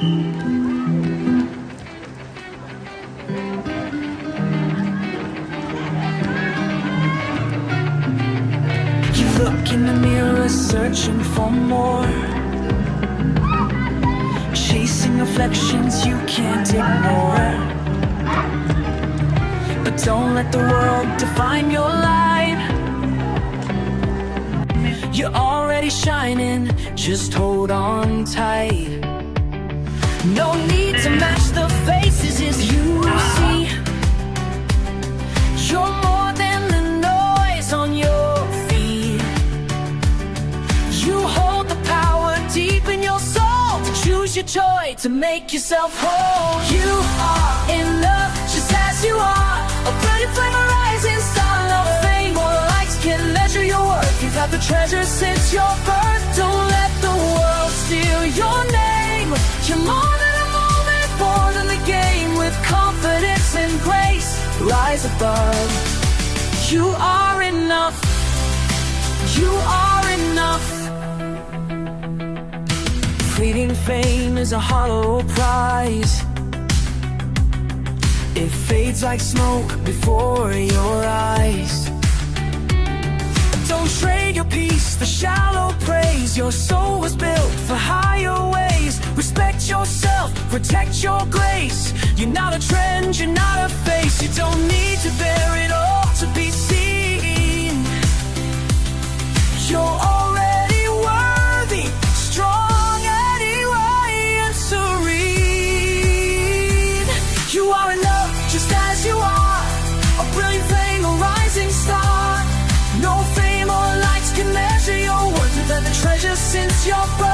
You look in the mirror searching for more, chasing reflections you can't ignore. But don't let the world define your light. You're already shining, just hold on tight. No need to match the faces as you see. You're more than the noise on your feet. You hold the power deep in your soul to choose your joy, to make yourself whole. You are enough just as you are, a brilliant flame, a rising star. No fame or likes can measure your worth. You've had the treasure since your birth. Don't let the world steal your name. You're more than a moment, more than the game. With confidence and grace, rise above. You are enough. You are enough. Fleeting fame is a hollow prize. It fades like smoke before your eyes. Don't trade your peace for shallow praise. Your soul was built for higher ways. Respect yourself, protect your grace. You're not a trend, you're not a face. You don't need to bear it all to be seen. You're already worthy, strong and serene. You are enough just as you are, a brilliant flame, a rising star. No fame or lights can measure your worth. You've had the treasure since your birth.